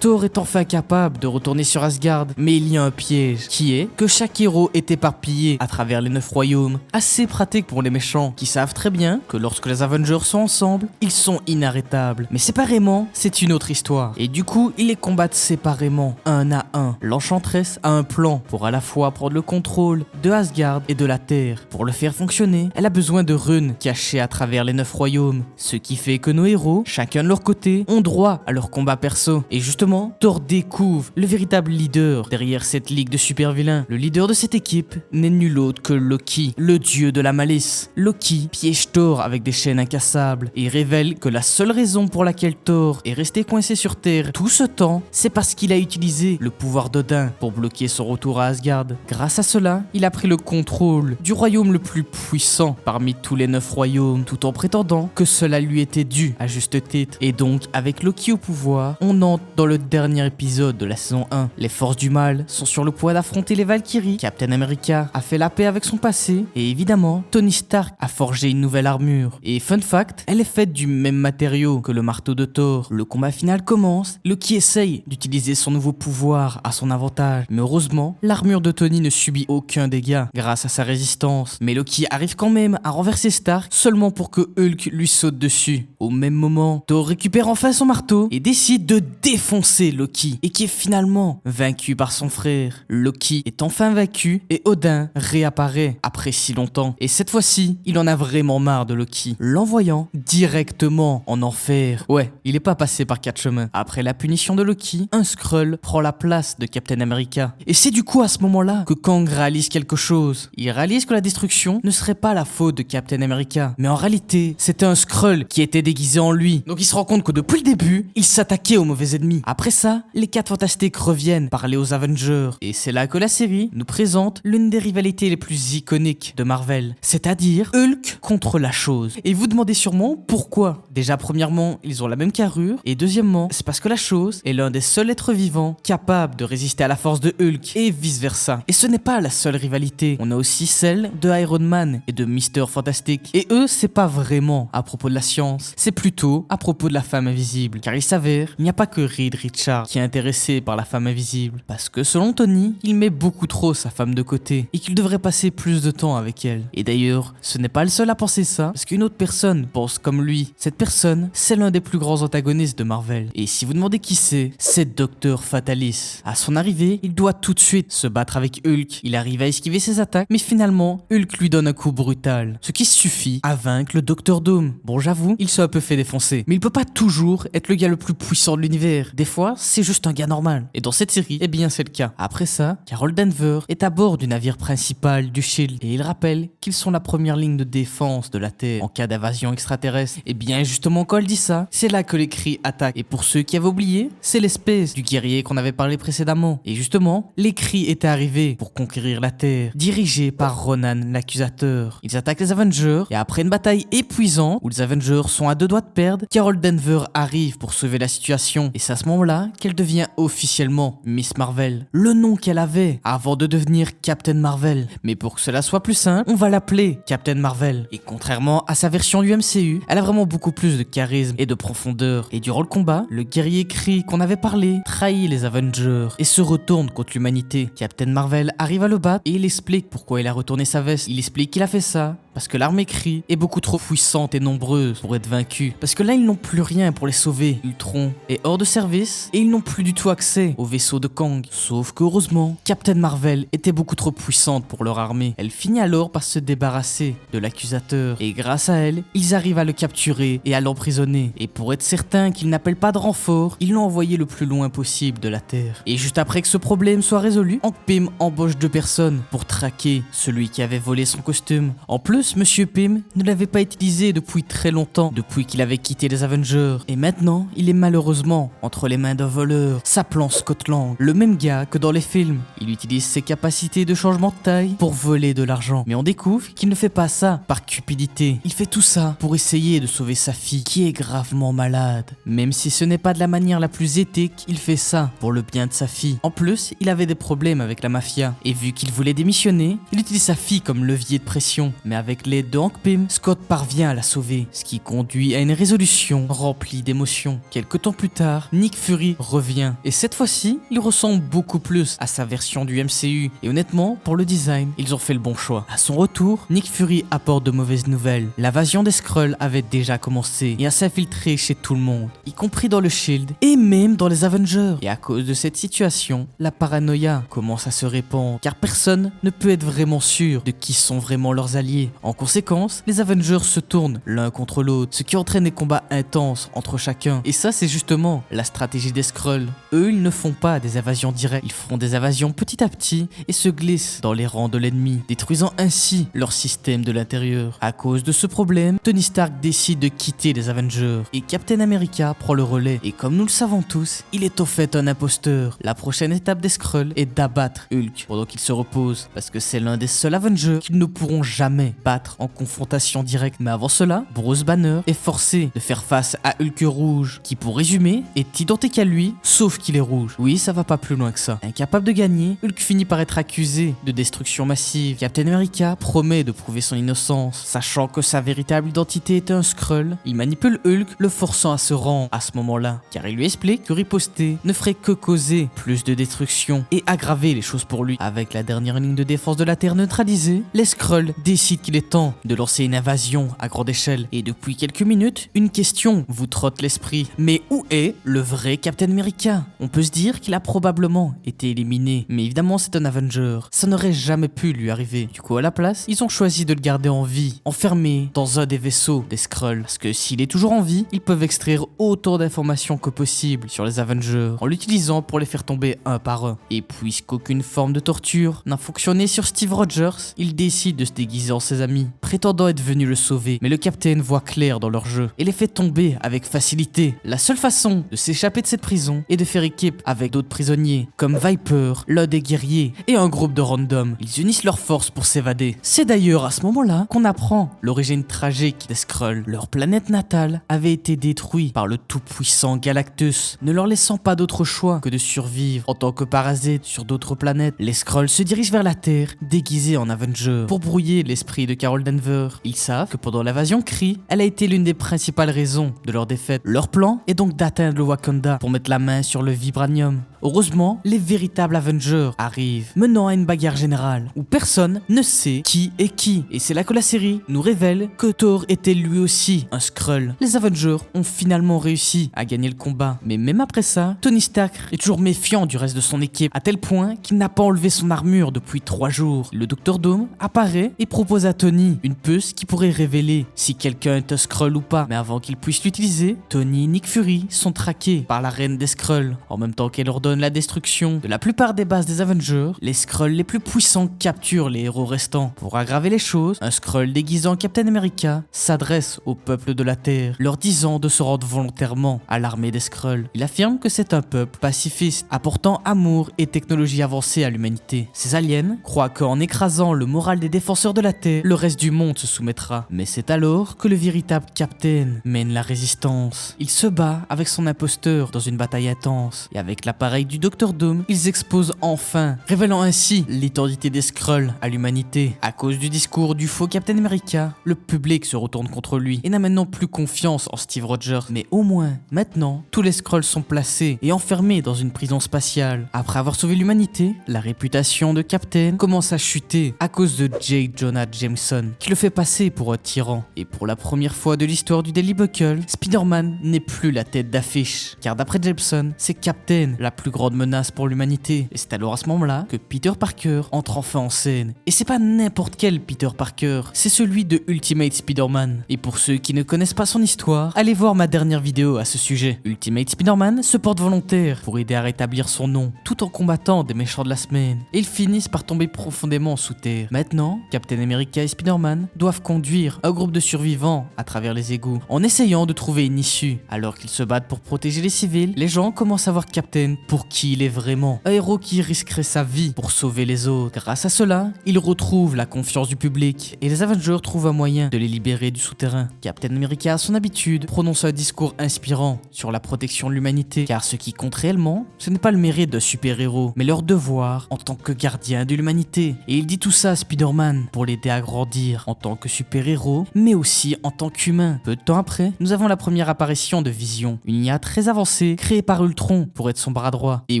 Thor est enfin capable de retourner sur Asgard, mais il y a un piège, qui est que chaque héros est éparpillé à travers les 9 royaumes, assez pratique pour les méchants, qui savent très bien que lorsque les Avengers sont ensemble, ils sont inarrêtables. Mais séparément, c'est une autre histoire, et du coup, ils les combattent séparément, un à un. L'Enchantress a un plan pour à la fois prendre le contrôle de Asgard et de la Terre. Pour le faire fonctionner, elle a besoin de runes cachées à travers les 9 royaumes, ce qui fait que nos héros, chacun de leur côté, ont droit à leur combat perso. Et justement, Thor découvre le véritable leader derrière cette ligue de super vilains. Le leader de cette équipe n'est nul autre que Loki, le dieu de la malice. Loki piège Thor avec des chaînes incassables et révèle que la seule raison pour laquelle Thor est resté coincé sur Terre tout ce temps, c'est parce qu'il a utilisé le pouvoir d'Odin pour bloquer son retour à Asgard. Grâce à cela, il a pris le contrôle du royaume le plus puissant parmi tous les 9 royaumes, tout en prétendant que cela lui était dû à juste titre. Et donc, avec Loki au pouvoir, on entre dans le dernier épisode de la saison 1. Les forces du mal sont sur le point d'affronter les Valkyries. Captain America a fait la paix avec son passé, et évidemment, Tony Stark a forgé une nouvelle armure. Et fun fact, elle est faite du même matériau que le marteau de Thor. Le combat final commence, Loki essaye d'utiliser son nouveau pouvoir à son avantage, mais heureusement, l'armure de Tony ne subit aucun dégât grâce à sa résistance. Mais Loki arrive quand même à renverser Stark seulement pour que Hulk lui saute dessus. Au même moment, Thor récupère enfin son marteau et décide de défoncer défoncer Loki et qui est finalement vaincu par son frère. Loki est enfin vaincu et Odin réapparaît après si longtemps. Et cette fois-ci, il en a vraiment marre de Loki, l'envoyant directement en enfer. Ouais, il est pas passé par 4 chemins. Après la punition de Loki, un Skrull prend la place de Captain America. Et c'est du coup à ce moment-là que Kang réalise quelque chose. Il réalise que la destruction ne serait pas la faute de Captain America, mais en réalité, c'était un Skrull qui était déguisé en lui. Donc il se rend compte que depuis le début, il s'attaquait aux mauvais ennemis. Après ça, les 4 Fantastiques reviennent parler aux Avengers. Et c'est là que la série nous présente l'une des rivalités les plus iconiques de Marvel, c'est-à-dire Hulk contre la Chose. Et vous demandez sûrement pourquoi. Déjà, premièrement, ils ont la même carrure, et deuxièmement, c'est parce que la Chose est l'un des seuls êtres vivants capables de résister à la force de Hulk, et vice-versa. Et ce n'est pas la seule rivalité, on a aussi celle de Iron Man et de Mr. Fantastic. Et eux, c'est pas vraiment à propos de la science, c'est plutôt à propos de la femme invisible. Car il s'avère, il n'y a pas que Reed Richards qui est intéressé par la femme invisible. Parce que selon Tony, il met beaucoup trop sa femme de côté, et qu'il devrait passer plus de temps avec elle. Et d'ailleurs, ce n'est pas le seul à penser ça, parce qu'une autre personne pense comme lui. Cette personne, c'est l'un des plus grands antagonistes de Marvel. Et si vous demandez qui c'est Dr. Fatalis. À son arrivée, il doit tout de suite se battre avec Hulk. Il arrive à esquiver ses attaques, mais finalement, Hulk lui donne un coup brutal. Ce qui suffit à vaincre le Dr. Doom. Bon, j'avoue, il s'est un peu fait défoncer. Mais il peut pas toujours être le gars le plus puissant de l'univers. Des fois, c'est juste un gars normal. Et dans cette série, eh bien, c'est le cas. Après ça, Carol Danvers est à bord du navire principal du SHIELD. Et il rappelle qu'ils sont la première ligne de défense de la Terre en cas d'invasion extraterrestre. Et bien, justement, quand elle dit ça, c'est là que les cris attaquent. Et pour ceux qui avaient oublié, c'est l'espèce du guerrier qu'on avait parlé précédemment. Et justement, les cris étaient arrivés pour conquérir la Terre, dirigés par Ronan l'accusateur. Ils attaquent les Avengers, et après une bataille épuisante, où les Avengers sont à 2 doigts de perdre, Carol Danvers arrive pour sauver la situation. Et c'est à ce moment-là qu'elle devient officiellement Miss Marvel, le nom qu'elle avait avant de devenir Captain Marvel. Mais pour que cela soit plus simple, on va l'appeler Captain Marvel. Et contrairement à sa version du MCU, elle a vraiment beaucoup plus de charisme et de profondeur. Et durant le combat, le guerrier Kree qu'on avait parlé trahit les Avengers et se retourne contre l'humanité. Captain Marvel arrive à le battre et il explique pourquoi il a retourné sa veste. Il explique qu'il a fait ça parce que l'armée Kree est beaucoup trop puissante et nombreuse pour être vaincue. Parce que là, ils n'ont plus rien pour les sauver. Ultron est hors de service et ils n'ont plus du tout accès au vaisseau de Kang. Sauf qu'heureusement, Captain Marvel était beaucoup trop puissante pour leur armée. Elle finit alors par se débarrasser de l'accusateur. Et grâce à elle, ils arrivent à le capturer et à l'emprisonner. Et pour être certain qu'il n'appelle pas de renfort, ils l'ont envoyé le plus loin possible de la Terre. Et juste après que ce problème soit résolu, Hank Pym embauche 2 personnes pour traquer celui qui avait volé son costume. En plus, Monsieur Pym ne l'avait pas utilisé depuis très longtemps, depuis qu'il avait quitté les Avengers. Et maintenant, il est malheureusement entre les mains d'un voleur, s'appelant Scott Lang, le même gars que dans les films. Il utilise ses capacités de changement de taille pour voler de l'argent. Mais on découvre qu'il ne fait pas ça par cupidité. Il fait tout ça pour essayer de sauver sa fille, qui est gravement malade. Même si ce n'est pas de la manière la plus éthique, il fait ça pour le bien de sa fille. En plus, il avait des problèmes avec la mafia. Et vu qu'il voulait démissionner, il utilise sa fille comme levier de pression. Mais avec l'aide de Hank Pym, Scott parvient à la sauver, ce qui conduit à une résolution remplie d'émotions. Quelques temps plus tard, Nick Fury revient. Et cette fois-ci, il ressemble beaucoup plus à sa version du MCU. Et honnêtement, pour le design, ils ont fait le bon choix. À son retour, Nick Fury apporte de mauvaises nouvelles. L'invasion des Skrulls avait déjà commencé et à s'infiltrer chez tout le monde, y compris dans le SHIELD et même dans les Avengers. Et à cause de cette situation, la paranoïa commence à se répandre, car personne ne peut être vraiment sûr de qui sont vraiment leurs alliés. En conséquence, les Avengers se tournent l'un contre l'autre, ce qui entraîne des combats intenses entre chacun. Et ça, c'est justement la stratégie des Skrulls. Eux, ils ne font pas des invasions directes, ils font des invasions petit à petit et se glissent dans les rangs de l'ennemi, détruisant ainsi leur système de l'intérieur. À cause de ce problème, Tony Stark décide de quitter les Avengers et Captain America prend le relais. Et comme nous le savons tous, il est au fait un imposteur. La prochaine étape des Skrulls est d'abattre Hulk pendant qu'il se repose, parce que c'est l'un des seuls Avengers qu'ils ne pourront jamais battre en confrontation directe. Mais avant cela, Bruce Banner est forcé de faire face à Hulk rouge, qui pour résumer, est identique à lui, sauf qu'il est rouge. Oui, ça va pas plus loin que ça. Incapable de gagner, Hulk finit par être accusé de destruction massive. Captain America promet de prouver son innocence, sachant que sa véritable identité était un Skrull. Il manipule Hulk, le forçant à se rendre à ce moment-là, car il lui explique que riposter ne ferait que causer plus de destruction et aggraver les choses pour lui. Avec la dernière ligne de défense de la Terre neutralisée, les Skrulls décident qu'il est temps de lancer une invasion à grande échelle. Et depuis quelques minutes, une question vous trotte l'esprit. Mais où est le vrai avec Captain America. On peut se dire qu'il a probablement été éliminé, mais évidemment c'est un Avenger. Ça n'aurait jamais pu lui arriver. Du coup à la place, ils ont choisi de le garder en vie, enfermé dans un des vaisseaux des Skrulls. Parce que s'il est toujours en vie, ils peuvent extraire autant d'informations que possible sur les Avengers, en l'utilisant pour les faire tomber un par un. Et puisqu'aucune forme de torture n'a fonctionné sur Steve Rogers, il décide de se déguiser en ses amis, prétendant être venu le sauver. Mais le Capitaine voit clair dans leur jeu et les fait tomber avec facilité. La seule façon de s'échapper de cette prison est de faire équipe avec d'autres prisonniers, comme Viper, l'un des guerriers, et un groupe de random. Ils unissent leurs forces pour s'évader. C'est d'ailleurs à ce moment-là qu'on apprend l'origine tragique des Skrulls. Leur planète natale avait été détruite par le tout-puissant Galactus, ne leur laissant pas d'autre choix que de survivre en tant que parasites sur d'autres planètes. Les Skrulls se dirigent vers la Terre, déguisés en Avengers, pour brouiller l'esprit de Carol Danvers. Ils savent que pendant l'invasion Kree, elle a été l'une des principales raisons de leur défaite. Leur plan est donc d'atteindre le Wakanda pour mettre la main sur le vibranium. Heureusement, les véritables Avengers arrivent, menant à une bagarre générale où personne ne sait qui est qui. Et c'est là que la série nous révèle que Thor était lui aussi un Skrull. Les Avengers ont finalement réussi à gagner le combat. Mais même après ça, Tony Stark est toujours méfiant du reste de son équipe, à tel point qu'il n'a pas enlevé son armure depuis 3 jours. Le Dr Doom apparaît et propose à Tony une puce qui pourrait révéler si quelqu'un est un Skrull ou pas. Mais avant qu'il puisse l'utiliser, Tony et Nick Fury sont traqués par la reine des Skrulls. En même temps qu'elle ordonne la destruction de la plupart des bases des Avengers, les Skrulls les plus puissants capturent les héros restants. Pour aggraver les choses, un Skrull déguisé en Captain America s'adresse au peuple de la Terre, leur disant de se rendre volontairement à l'armée des Skrulls. Il affirme que c'est un peuple pacifiste, apportant amour et technologie avancée à l'humanité. Ces aliens croient qu'en écrasant le moral des défenseurs de la Terre, le reste du monde se soumettra. Mais c'est alors que le véritable Captain mène la résistance. Il se bat avec son imposteur dans une bataille intense, et avec l'appareil du Dr Doom, ils exposent enfin, révélant ainsi l'étendité des Skrulls à l'humanité. À cause du discours du faux Captain America, le public se retourne contre lui et n'a maintenant plus confiance en Steve Rogers. Mais au moins, maintenant, tous les Skrulls sont placés et enfermés dans une prison spatiale. Après avoir sauvé l'humanité, la réputation de Captain commence à chuter à cause de J. Jonah Jameson, qui le fait passer pour un tyran. Et pour la première fois de l'histoire du Daily Bugle, Spider-Man n'est plus la tête d'affiche, car d'après Jameson, c'est Captain la plus grande menace pour l'humanité. Et c'est alors à ce moment-là que Peter Parker entre enfin en scène. Et c'est pas n'importe quel Peter Parker, c'est celui de Ultimate Spider-Man. Et pour ceux qui ne connaissent pas son histoire, allez voir ma dernière vidéo à ce sujet. Ultimate Spider-Man se porte volontaire pour aider à rétablir son nom, tout en combattant des méchants de la semaine. Et ils finissent par tomber profondément sous terre. Maintenant, Captain America et Spider-Man doivent conduire un groupe de survivants à travers les égouts, en essayant de trouver une issue. Alors qu'ils se battent pour protéger les civils, les gens commencent à voir Captain pour qui il est vraiment. Un héros qui risquerait sa vie pour sauver les autres. Grâce à cela, il retrouve la confiance du public et les Avengers trouvent un moyen de les libérer du souterrain. Captain America, à son habitude, prononce un discours inspirant sur la protection de l'humanité, car ce qui compte réellement, ce n'est pas le mérite d'un super-héros, mais leur devoir en tant que gardien de l'humanité. Et il dit tout ça à Spider-Man pour l'aider à grandir en tant que super-héros, mais aussi en tant qu'humain. Peu de temps après, nous avons la première apparition de Vision, une IA très avancée créée par Ultron pour être son bras droit. Et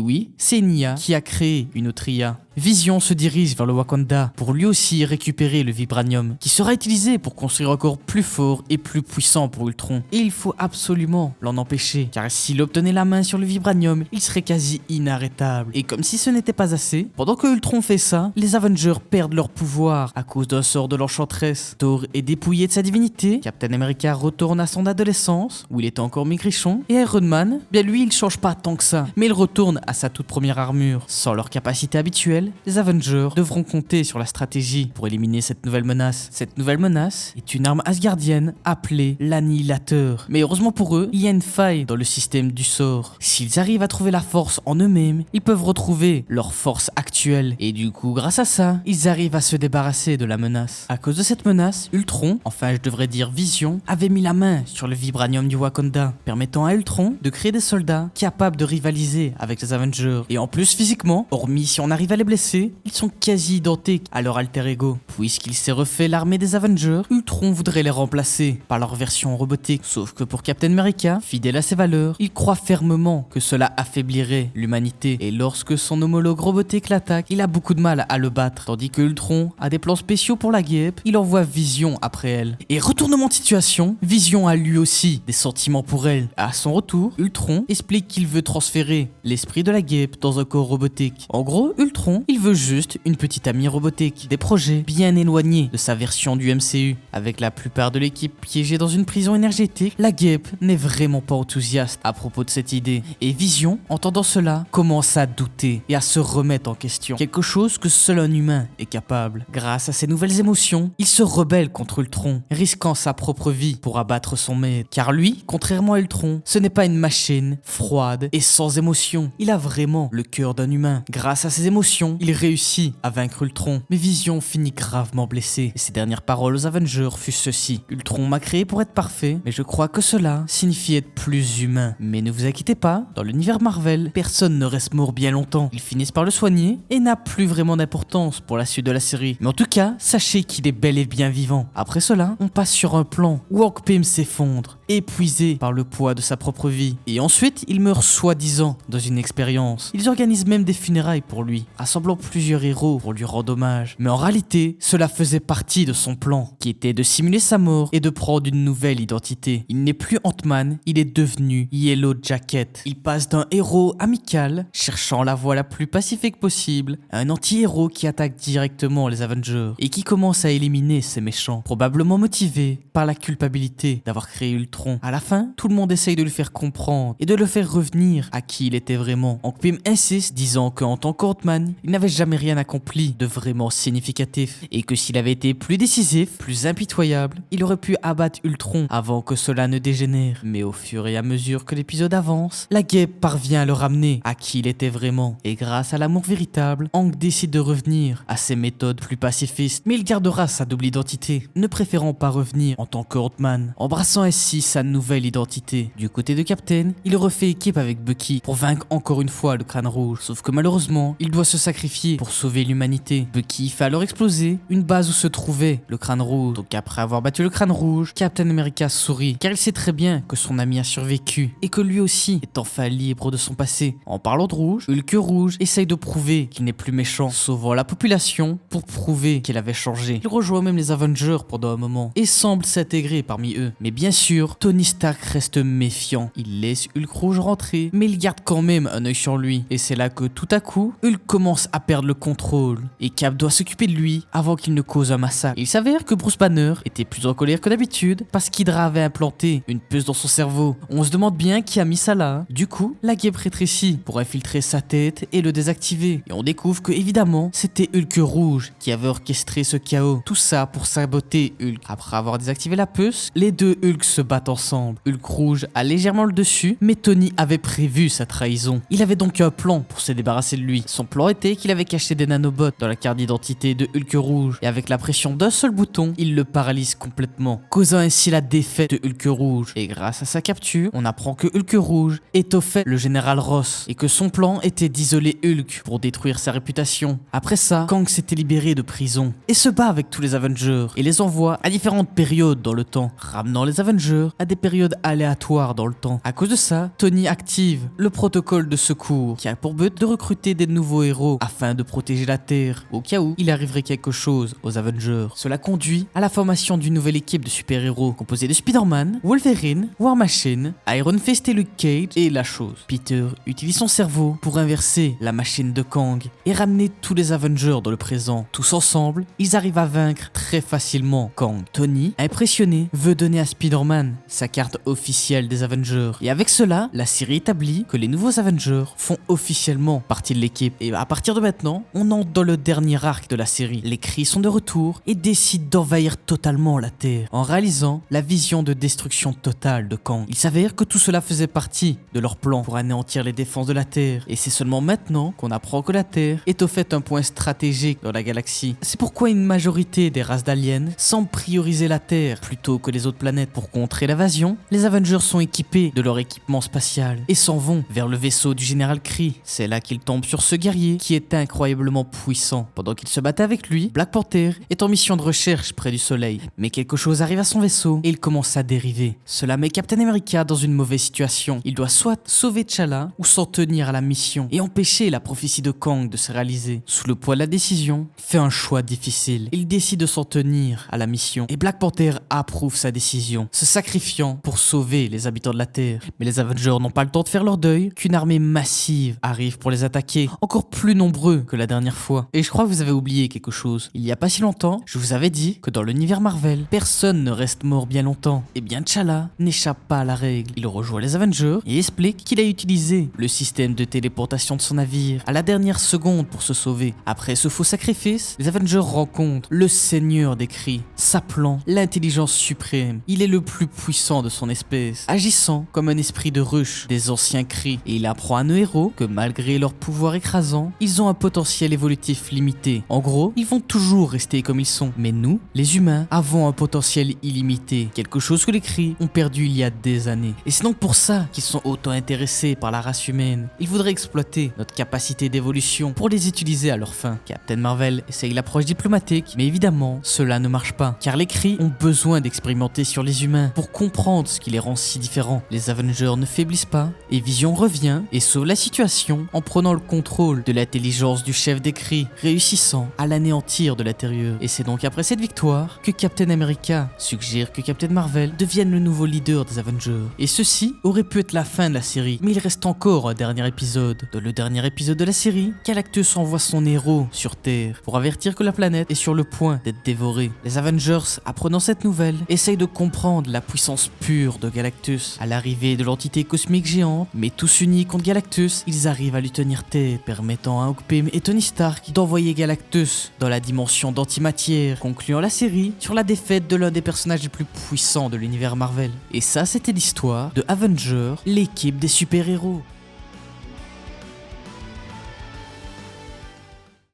oui, c'est une IA qui a créé une autre IA. Vision se dirige vers le Wakanda pour lui aussi récupérer le vibranium, qui sera utilisé pour construire encore plus fort et plus puissant pour Ultron. Et il faut absolument l'en empêcher, car s'il obtenait la main sur le vibranium, il serait quasi inarrêtable. Et comme si ce n'était pas assez, pendant que Ultron fait ça, les Avengers perdent leur pouvoir à cause d'un sort de l'Enchantress. Thor est dépouillé de sa divinité, Captain America retourne à son adolescence, où il était encore maigrichon, et Iron Man, bien lui il change pas tant que ça, mais il retourne à sa toute première armure. Sans leur capacité habituelle, les Avengers devront compter sur la stratégie pour éliminer cette nouvelle menace. Cette nouvelle menace est une arme asgardienne appelée l'Annihilateur. Mais heureusement pour eux, il y a une faille dans le système du sort. S'ils arrivent à trouver la force en eux-mêmes, ils peuvent retrouver leur force actuelle. Et du coup, grâce à ça, ils arrivent à se débarrasser de la menace. À cause de cette menace, Ultron, enfin je devrais dire Vision, avait mis la main sur le vibranium du Wakanda, permettant à Ultron de créer des soldats capables de rivaliser avec les Avengers. Et en plus, physiquement, hormis si on arrive à les blessés, ils sont quasi identiques à leur alter ego. Puisqu'il s'est refait l'armée des Avengers, Ultron voudrait les remplacer par leur version robotique. Sauf que pour Captain America, fidèle à ses valeurs, il croit fermement que cela affaiblirait l'humanité. Et lorsque son homologue robotique l'attaque, il a beaucoup de mal à le battre. Tandis que Ultron a des plans spéciaux pour la guêpe, il envoie Vision après elle. Et retournement de situation, Vision a lui aussi des sentiments pour elle. À son retour, Ultron explique qu'il veut transférer l'esprit de la guêpe dans un corps robotique. En gros, Ultron, il veut juste une petite amie robotique. Des projets bien éloignés de sa version du MCU. Avec la plupart de l'équipe piégée dans une prison énergétique, la guêpe n'est vraiment pas enthousiaste à propos de cette idée. Et Vision, entendant cela, commence à douter et à se remettre en question. Quelque chose que seul un humain est capable. Grâce à ses nouvelles émotions, il se rebelle contre Ultron, risquant sa propre vie pour abattre son maître. Car lui, contrairement à Ultron, ce n'est pas une machine froide et sans émotion. Il a vraiment le cœur d'un humain. Grâce à ses émotions, il réussit à vaincre Ultron. Mais Vision finit gravement blessé. Et ses dernières paroles aux Avengers furent ceci: Ultron m'a créé pour être parfait, mais je crois que cela signifie être plus humain. Mais ne vous inquiétez pas, dans l'univers Marvel, personne ne reste mort bien longtemps. Ils finissent par le soigner et n'a plus vraiment d'importance pour la suite de la série. Mais en tout cas, sachez qu'il est bel et bien vivant. Après cela, on passe sur un plan où Hank Pym s'effondre, épuisé par le poids de sa propre vie. Et ensuite, il meurt soi-disant dans une expérience. Ils organisent même des funérailles pour lui, rassemblant plusieurs héros pour lui rendre hommage. Mais en réalité, cela faisait partie de son plan, qui était de simuler sa mort et de prendre une nouvelle identité. Il n'est plus Ant-Man, il est devenu Yellow Jacket. Il passe d'un héros amical, cherchant la voie la plus pacifique possible, à un anti-héros qui attaque directement les Avengers et qui commence à éliminer ses méchants, probablement motivé par la culpabilité d'avoir créé Ultron. À la fin, tout le monde essaye de lui faire comprendre et de le faire revenir à qui il était vraiment. Hank Pym insiste, disant qu'en tant qu'Ant-Man, il n'avait jamais rien accompli de vraiment significatif et que s'il avait été plus décisif, plus impitoyable, il aurait pu abattre Ultron avant que cela ne dégénère. Mais au fur et à mesure que l'épisode avance, la guêpe parvient à le ramener à qui il était vraiment. Et grâce à l'amour véritable, Hank décide de revenir à ses méthodes plus pacifistes, mais il gardera sa double identité, ne préférant pas revenir en tant qu'Ant-Man, embrassant ainsi sa nouvelle identité. Du côté de Captain, il refait équipe avec Bucky pour vaincre encore une fois le Crâne Rouge, sauf que malheureusement, il doit se sacrifier pour sauver l'humanité. Bucky fait alors exploser une base où se trouvait le Crâne Rouge. Donc après avoir battu le Crâne Rouge, Captain America sourit, car il sait très bien que son ami a survécu et que lui aussi est enfin libre de son passé. En parlant de Rouge, Hulk Rouge essaye de prouver qu'il n'est plus méchant, sauvant la population pour prouver qu'il avait changé. Il rejoint même les Avengers pendant un moment et semble s'intégrer parmi eux. Mais bien sûr, Tony Stark reste méfiant. Il laisse Hulk Rouge rentrer, mais il garde quand même un œil sur lui. Et c'est là que tout à coup, Hulk commence à perdre le contrôle et Cap doit s'occuper de lui avant qu'il ne cause un massacre. Il s'avère que Bruce Banner était plus en colère que d'habitude parce qu'Hydra avait implanté une puce dans son cerveau. On se demande bien qui a mis ça là. Du coup, la guêpe rétrécit pour infiltrer sa tête et le désactiver. Et on découvre que évidemment, c'était Hulk Rouge qui avait orchestré ce chaos. Tout ça pour saboter Hulk. Après avoir désactivé la puce, les deux Hulk se battent ensemble. Hulk Rouge a légèrement le dessus, mais Tony avait prévu sa trahison. Il avait donc un plan pour se débarrasser de lui. Son plan était qu'il avait caché des nanobots dans la carte d'identité de Hulk Rouge et avec la pression d'un seul bouton, il le paralyse complètement, causant ainsi la défaite de Hulk Rouge. Et grâce à sa capture, on apprend que Hulk Rouge est au fait le général Ross et que son plan était d'isoler Hulk pour détruire sa réputation. Après ça, Kang s'était libéré de prison et se bat avec tous les Avengers et les envoie à différentes périodes dans le temps, ramenant les Avengers à des périodes aléatoires dans le temps. À cause de ça, Tony active le protocole de secours qui a pour but de recruter des nouveaux héros afin de protéger la Terre au cas où il arriverait quelque chose aux Avengers. Cela conduit à la formation d'une nouvelle équipe de super-héros composée de Spider-Man, Wolverine, War Machine, Iron Fist et Luke Cage et la chose. Peter utilise son cerveau pour inverser la machine de Kang et ramener tous les Avengers dans le présent. Tous ensemble, ils arrivent à vaincre très facilement Kang. Tony, impressionné, veut donner à Spider-Man sa carte officielle des Avengers. Et avec cela, la série établit que les nouveaux Avengers font officiellement partie de l'équipe. Et à partir de maintenant, on entre dans le dernier arc de la série. Les Kree sont de retour et décident d'envahir totalement la Terre en réalisant la vision de destruction totale de Kang. Il s'avère que tout cela faisait partie de leur plan pour anéantir les défenses de la Terre. Et c'est seulement maintenant qu'on apprend que la Terre est au fait un point stratégique dans la galaxie. C'est pourquoi une majorité des races d'aliens semblent prioriser la Terre plutôt que les autres planètes pour contrer les invasion, les Avengers sont équipés de leur équipement spatial et s'en vont vers le vaisseau du général Kree. C'est là qu'ils tombent sur ce guerrier qui est incroyablement puissant. Pendant qu'ils se battent avec lui, Black Panther est en mission de recherche près du soleil. Mais quelque chose arrive à son vaisseau et il commence à dériver. Cela met Captain America dans une mauvaise situation. Il doit soit sauver T'Challa ou s'en tenir à la mission et empêcher la prophétie de Kang de se réaliser. Sous le poids de la décision, il fait un choix difficile. Il décide de s'en tenir à la mission et Black Panther approuve sa décision, se sacrifiant pour sauver les habitants de la Terre. Mais les Avengers n'ont pas le temps de faire leur deuil qu'une armée massive arrive pour les attaquer, encore plus nombreux que la dernière fois. Et je crois que vous avez oublié quelque chose. Il y a pas si longtemps, je vous avais dit que dans l'univers Marvel, personne ne reste mort bien longtemps. Et bien T'Challa n'échappe pas à la règle. Il rejoint les Avengers et explique qu'il a utilisé le système de téléportation de son navire à la dernière seconde pour se sauver. Après ce faux sacrifice, les Avengers rencontrent le Seigneur des Kree, s'appelant l'intelligence suprême. Il est le plus puissant de son espèce, agissant comme un esprit de ruche des anciens Kree. Et il apprend à nos héros que malgré leur pouvoir écrasant, ils ont un potentiel évolutif limité. En gros, ils vont toujours rester comme ils sont. Mais nous, les humains, avons un potentiel illimité, quelque chose que les Kree ont perdu il y a des années. Et c'est donc pour ça qu'ils sont autant intéressés par la race humaine. Ils voudraient exploiter notre capacité d'évolution pour les utiliser à leur fin. Captain Marvel essaye l'approche diplomatique, mais évidemment, cela ne marche pas, car les Kree ont besoin d'expérimenter sur les humains pour comprendre ce qui les rend si différents. Les Avengers ne faiblissent pas, et Vision revient et sauve la situation en prenant le contrôle de l'intelligence du chef des Kree, réussissant à l'anéantir de l'intérieur. Et c'est donc après cette victoire que Captain America suggère que Captain Marvel devienne le nouveau leader des Avengers. Et ceci aurait pu être la fin de la série, mais il reste encore un dernier épisode. Dans le dernier épisode de la série, Galactus envoie son héros sur Terre pour avertir que la planète est sur le point d'être dévorée. Les Avengers, apprenant cette nouvelle, essayent de comprendre la puissance pure de Galactus à l'arrivée de l'entité cosmique géante, mais tous unis contre Galactus, ils arrivent à lui tenir tête, permettant à Hank Pym et Tony Stark d'envoyer Galactus dans la dimension d'antimatière, concluant la série sur la défaite de l'un des personnages les plus puissants de l'univers Marvel. Et ça, c'était l'histoire de Avengers, l'équipe des super-héros.